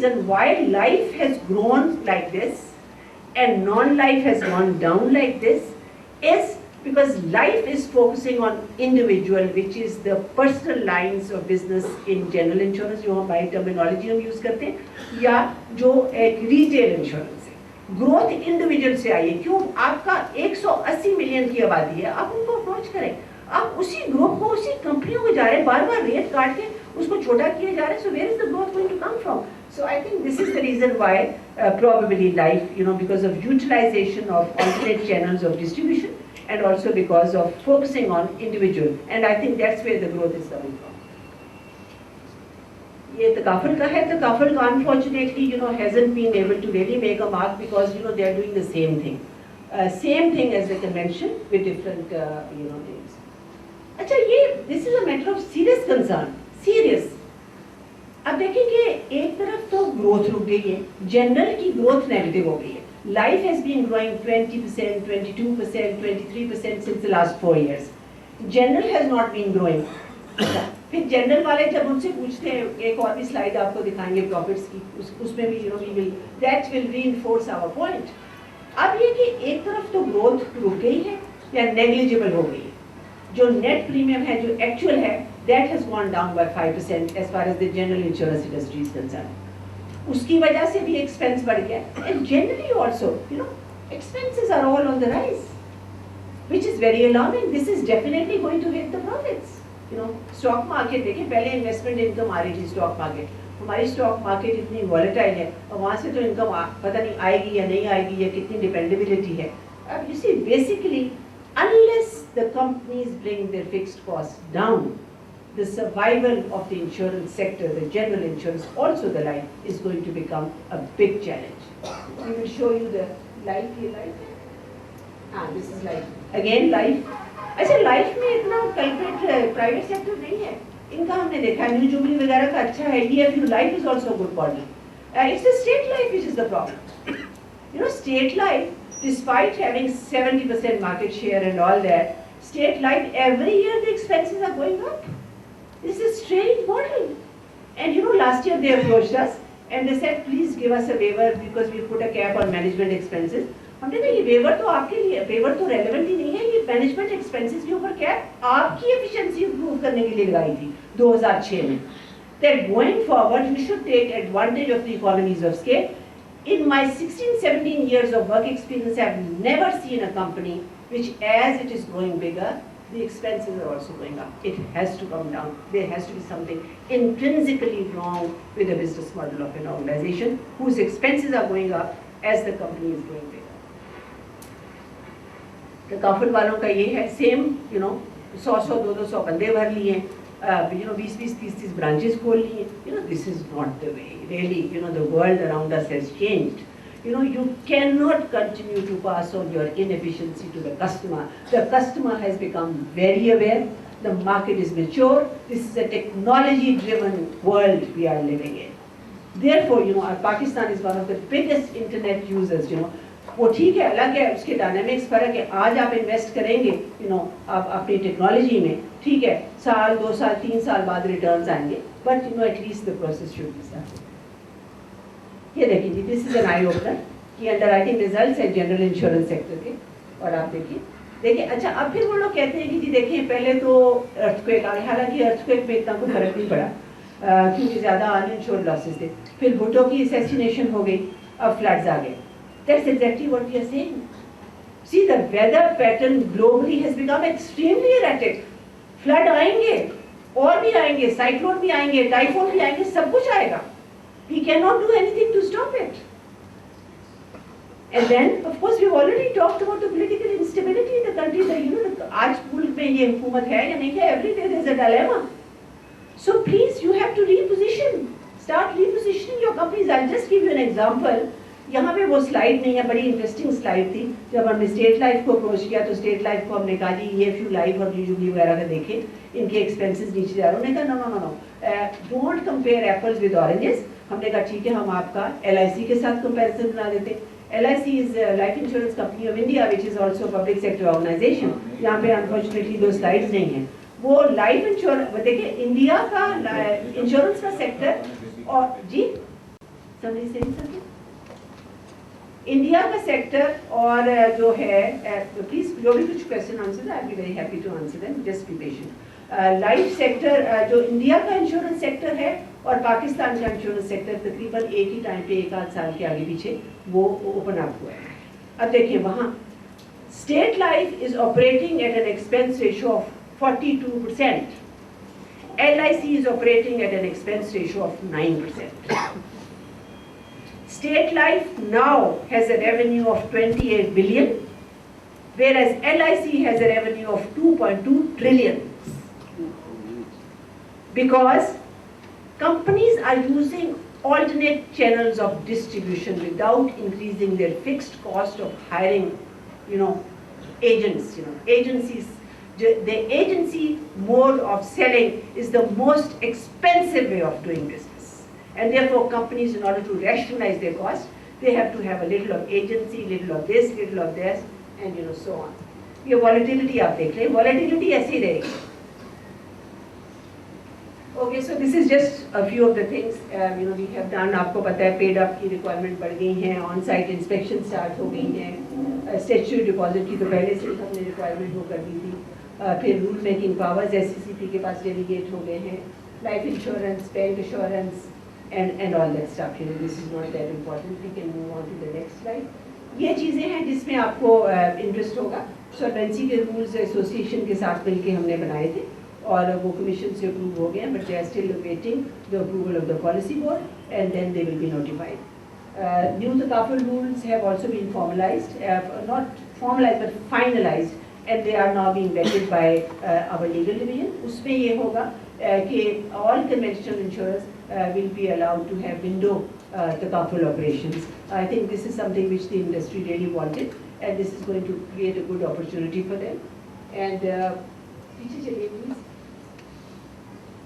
reason why life has grown like this and non-life has gone down like this is because life is focusing on individual, which is the personal lines of business in general insurance, जो हमारी terminology हम use करते हैं, या जो एक retail insurance है. Growth individual से आई है. क्यों? आपका 180 मिलियन की आबादी है, आप उनको अप्रोच करें. आप उसी ग्रुप को, उसी कंपनियों को जा रहे हैं, बार-बार रेट काट के उसको छोटा किए जा रहे हैं. So where is the growth going to come from? So I think this is the reason why probably life, because of utilization of alternate channels of distribution, and also because of focusing on individual, and I think that's where the growth is coming from. ये takaful का है. Takaful का unfortunately hasn't been able to really make a mark because they are doing the same thing as the convention with different names. अच्छा, ये this is a matter of serious concern, serious. अब देखिए कि एक तरफ तो growth रुक गई है, जनरल की ग्रोथ नेगेटिव हो गई है. Life has been growing 20%, 22%, 23% since the last 4 years. General has not been growing. फिर जनरल वाले जब उनसे पूछते हैं, एक और भी स्लाइड आपको दिखाएंगे प्रॉफिट्स की, उसमें भी that will reinforce our point. अब ये कि एक तरफ तो ग्रोथ रुक गई है या नेग्लिजिबल हो गई है. जो नेट प्रीमियम है, जो एक्चुअल है, that has gone down by 5% as far as the general insurance industry is concerned. उसकी वजह से भी एक्सपेंस बढ़ गया. And generally also, expenses are all on the rise, which is very alarming. This is definitely going to hit the profits. Stock market देखिए, पहले investment income आ रही थी स्टॉक मार्केट. हमारी स्टॉक मार्केट इतनी वॉलेटाइल है और वहाँ से तो इनकम पता नहीं आएगी या नहीं आएगी या कितनी डिपेंडेबिलिटी है. अब you see, basically, unless the companies bring their fixed costs down, the survival of the insurance sector, the general insurance, also the life, is going to become a big challenge. We will show you the life here, life. This is life. Again, life. अच्छा, life में इतना culprit private sector नहीं है. इनका हमने देखा new jubilee वगैरह का अच्छा है. EFU life is also a good partner. It's the state life which is the problem. State life, despite having 70% market share and all that, state life every year the expenses are going up. This is a strange model. And last year they approached us and they said, please give us a waiver because we put a cap on management expenses. हमने कहा ये waiver तो आपके लिए, waiver तो relevant ही नहीं है. ये मैनेजमेंट एक्सपेंसेस के ऊपर कैप आपकी एफिशिएंसी इंप्रूव करने के लिए लगाई थी 2006 में. That going forward you should take advantage of the economies of scale. In my 16-17 years of work experience, I have never seen a company which, as it is growing bigger, the expenses are also going up. It has to come down. There has to be something intrinsically wrong with the business model of an organization whose expenses are going up as the company is growing bigger. Takaful वालों का ये है same, 100 200 बंदे भर लिए, 20 30 branches खोल लिए. This is not the way. Really, the world around us has changed. You cannot continue to pass on your inefficiency to the customer. The customer has become very aware. The market is mature. This is a technology-driven world we are living in. Therefore, Pakistan is one of the biggest internet users. वो ठीक है, अलग है, उसके dynamics फर्क है. आज आप इन्वेस्ट करेंगे आप अपनी टेक्नोलॉजी में, ठीक है, साल 2 साल 3 साल बाद रिटर्न्स आएंगे, but at least the process should be started. ये देखिए जी, this is an eye opener कि अंडरराइटिंग रिजल्ट्स है जनरल इंश्योरेंस सेक्टर के. और आप देखिए. अच्छा, अब फिर वो लोग कहते हैं कि जी देखिए पहले तो अर्थक्वेक आ गया. हालांकि अर्थक्वेक में इतना कोई फर्क नहीं पड़ा क्योंकि ज़्यादा अनइंश्योर्ड लॉसेस थे. फिर भुट्टो की असैसिनेशन हो गई, अब फ्लड्स आ गए. That's exactly what we are saying. See, the weather pattern globally has become extremely erratic. Flood आएंगे, और भी आएंगे, साइक्लोन भी आएंगे, टाइफून भी आएंगे, सब कुछ आएगा. We cannot do anything to stop it. And then, of course, we've already talked about the political instability in the country. आज मुल्क में ये हुकूमत है या नहीं है? Every day there's a dilemma. So please, you have to reposition. Start repositioning your companies. I'll just give you an example. यहाँ पे वो स्लाइड नहीं है, बड़ी इंटरेस्टिंग स्लाइड थी. जब हमने स्टेट लाइफ को अप्रोच किया तो स्टेट लाइफ को हमने कहा जी EFU लाइफ और जुबली वगैरह का देखें, इनके एक्सपेंसेस नीचे जा रहे हैं. उन्होंने कहा no, don't compare apples with oranges. हमने कहा ठीक है, हम आपका LIC के साथ कंपैरिजन बना देते. LIC is life insurance company of India which is also public sector organisation. यहाँ पे अनफॉर्चुनेटली 2 स्लाइड्स नहीं है. वो लाइफ इंश्योरेंस देखिए, इंडिया का इंश्योरेंस का सेक्टर. और जी Somebody saying something? इंडिया का सेक्टर और जो है प्लीज जो भी कुछ question answer I be very happy to answer them, just be patient. Life sector जो इंडिया का इंश्योरेंस सेक्टर है और पाकिस्तान का इंश्योरेंस सेक्टर तकरीबन एक ही टाइम पे एक आध साल के आगे पीछे वो ओपन अप हुआ है। अब देखिए वहाँ state life is operating eight an expense ratio of 42%, LIC is operating at an expense ratio of 9%. State Life now has a revenue of 28 billion, whereas LIC has a revenue of 2.2 trillion. Because companies are using alternate channels of distribution without increasing their fixed cost of hiring, agents, agencies. The agency mode of selling is the most expensive way of doing business, and therefore companies, in order to rationalize their cost, they have to have a little of agency, little of this, little of this, and so on. ये volatility आप देख लें, volatility ऐसी रहेगी। Okay, so this is just a few of the things we have done. आपको पता है paid up की requirement बढ़ गई हैं, on-site inspection start हो गई हैं, statutory deposit की तो पहले से हमने requirement वो कर दी थी, फिर रूल मेकिंग पावर्स SCCP के पास डेलीगेट हो गए हैं, life insurance, bank insurance and all that stuff, this is not that important, we can move on to the next slide. ये चीज़ें हैं जिसमें आपको इंटरेस्ट होगा। सॉल्वेंसी के रूल्स एसोसिएशन के साथ मिलकर हमने बनाए थे और वो कमीशन से अप्रूव हो गए हैं, but they are still waiting the approval of the policy board and then they will be notified. New तकाफुल rules have also been formalised, not formalised but finalised, and they are now being vetted by our legal division. उसमें ये होगा कि all conventional insurers will be allowed to have window takaful operations. I think this is something which the industry really wanted, and this is going to create a good opportunity for them. And पीछे चलिए please.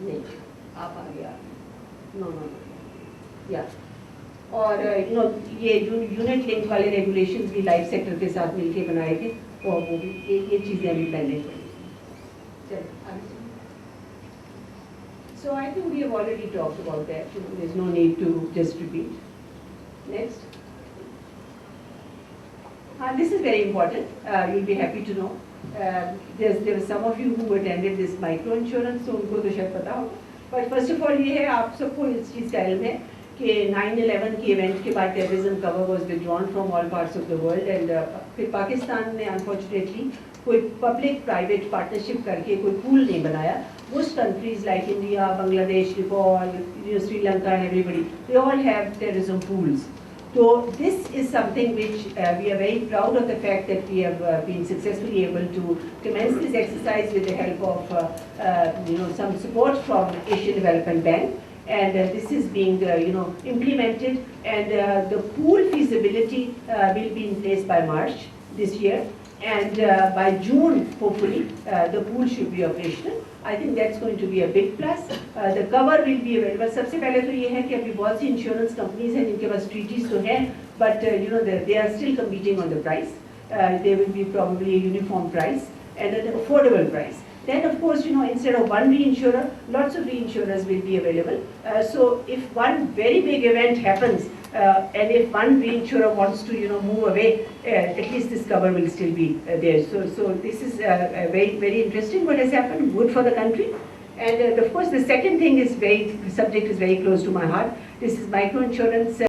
नहीं, आप आगे आगे. No. Yeah. और ये unit link वाले regulations भी लाइफ सेक्टर के साथ मिलके बनाए थे और वो भी ये चीज़ें अभी पहले पड़ी। चलो आगे। So I think we have already talked about that. There's no need to just repeat. Next. This is very important. You'll be happy to know. There were some of you who attended this micro insurance, so उनको तो शायद पता होगा। But first of all ये है आप सबको इस चीज़ का इल्म है कि 9/11 की इवेंट के बाद terrorism cover was withdrawn from all parts of the world, and फिर पाकिस्तान ने अनफॉर्चुनेटली कोई पब्लिक प्राइवेट पार्टनरशिप करके कोई पूल नहीं बनाया। Most countries like India, Bangladesh, Nepal, Sri Lanka and everybody, they all have terrorism pools. So this is something which we are very proud of the fact that we have been successfully able to commence this exercise with the help of some support from Asian Development Bank. And this is being implemented, and the pool feasibility will be in place by March this year, and by June hopefully the pool should be operational. I think that's going to be a big plus. The cover will be available. सबसे पहले तो ये है कि अभी बहुत सी insurance companies हैं जिनके पास ट्रीटीज तो हैं, but they are still competing on the price. There will be probably a uniform price and an affordable price. Then of course, instead of one reinsurer, lots of reinsurers will be available. So if one very big event happens, and if one reinsurer wants to, move away, at least this cover will still be there. So this is very, very interesting what has happened, good for the country. And of course, the second thing is the subject is very close to my heart. This is micro insurance.